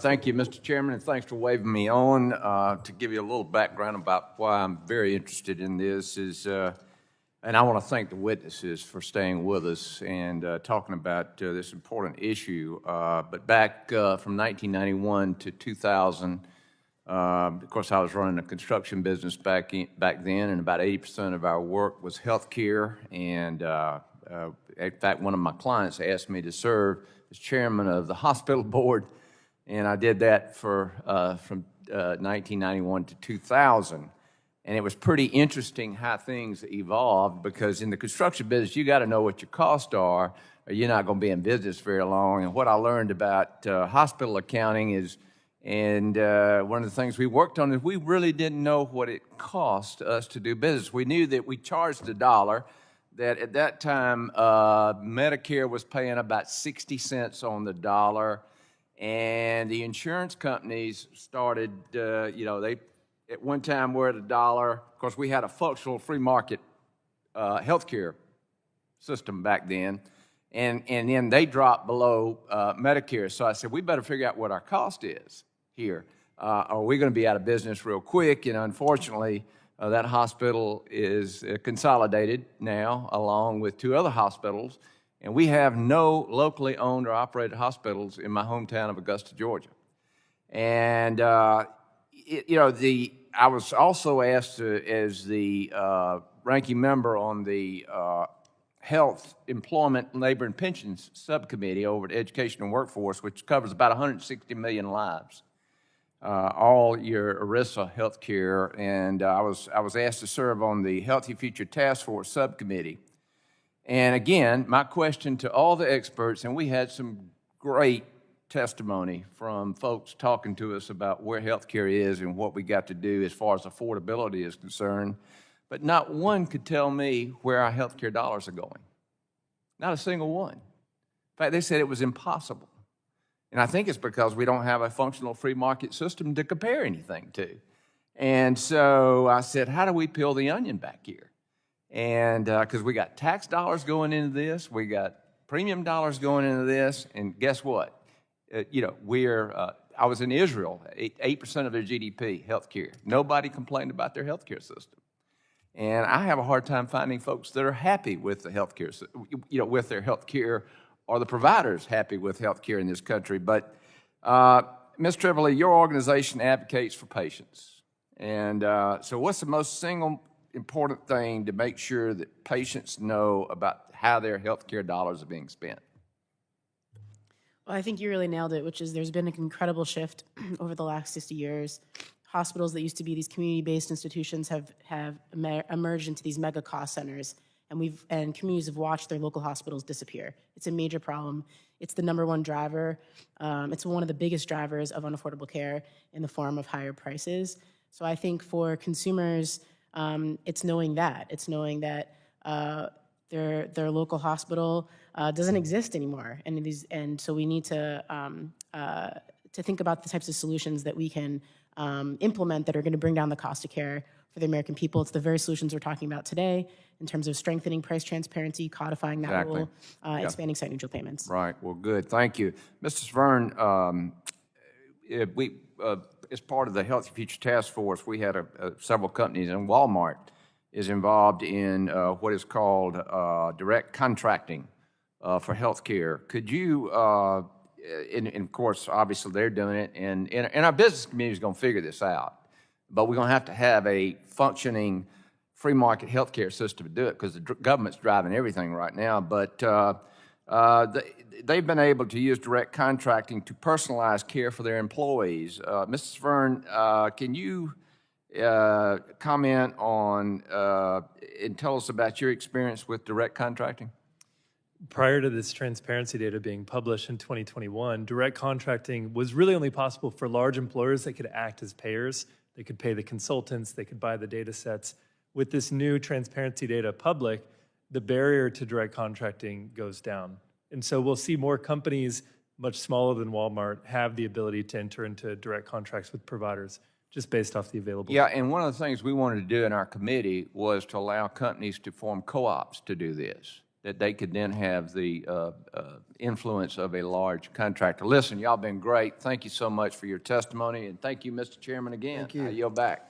Thank you, Mr. Chairman, and thanks for waving me on. To give you a little background about why I'm very interested in this and I want to thank the witnesses for staying with us and talking about this important issue. But back from 1991 to 2000, of course, I was running a construction business back then, and about 80% of our work was healthcare. And in fact, one of my clients asked me to serve as chairman of the hospital board. And I did that from 1991 to 2000. And it was pretty interesting how things evolved, because in the construction business, you got to know what your costs are, or you're not going to be in business very long. And what I learned about hospital accounting is, and one of the things we worked on is we really didn't know what it cost us to do business. We knew that we charged $1, that at that time, Medicare was paying about 60 cents on the dollar. And the insurance companies started, they at one time were at $1. Of course, we had a functional free market healthcare system back then, and then they dropped below Medicare. So I said, we better figure out what our cost is here. Are we going to be out of business real quick? And unfortunately, that hospital is consolidated now, along with 2 other hospitals. And we have no locally owned or operated hospitals in my hometown of Augusta, Georgia. And, I was also asked as the ranking member on the Health, Employment, Labor, and Pensions Subcommittee over at Education and Workforce, which covers about 160 million lives, all your ERISA health care. And I was asked to serve on the Healthy Future Task Force Subcommittee. And again, my question to all the experts, and we had some great testimony from folks talking to us about where healthcare is and what we got to do as far as affordability is concerned, but not one could tell me where our healthcare dollars are going. Not a single one. In fact, they said it was impossible. And I think it's because we don't have a functional free market system to compare anything to. And so I said, how do we peel the onion back here? And because we got tax dollars going into this, we got premium dollars going into this, and guess what? I was in Israel, 8% of their GDP, healthcare. Nobody complained about their healthcare system. And I have a hard time finding folks that are happy with the healthcare, with their healthcare, or the providers happy with healthcare in this country. But Ms. Tripoli, your organization advocates for patients. And so what's the most single important thing to make sure that patients know about how their healthcare dollars are being spent? Well, I think you really nailed it, which is there's been an incredible shift over the last 60 years. Hospitals that used to be these community-based institutions have emerged into these mega cost centers, and communities have watched their local hospitals disappear. It's a major problem. It's the #1 driver. It's one of the biggest drivers of unaffordable care in the form of higher prices. So I think for consumers, it's knowing that. It's knowing that their local hospital doesn't exist anymore, and so we need to think about the types of solutions that we can implement that are going to bring down the cost of care for the American people. It's the very solutions we're talking about today in terms of strengthening price transparency, codifying that rule, expanding site neutral payments. Right. Well, good. Thank you, Mr. Svern. As part of the Healthy Future Task Force, we had several companies, and Walmart is involved in what is called direct contracting for healthcare. Could you, and of course, obviously they're doing it, and our business community is going to figure this out, but we're going to have a functioning free market healthcare system to do it, because the government's driving everything right now. But they've been able to use direct contracting to personalize care for their employees. Mr. Svern, can you comment on and tell us about your experience with direct contracting? Prior to this transparency data being published in 2021, direct contracting was really only possible for large employers that could act as payers. They could pay the consultants, they could buy the data sets. With this new transparency data public, the barrier to direct contracting goes down. And so we'll see more companies, much smaller than Walmart, have the ability to enter into direct contracts with providers, just based off the available. Yeah, and one of the things we wanted to do in our committee was to allow companies to form co-ops to do this. that they could then have the influence of a large contractor. Listen, y'all been great. Thank you so much for your testimony, and thank you, Mr. Chairman, again. Thank you. I yield back.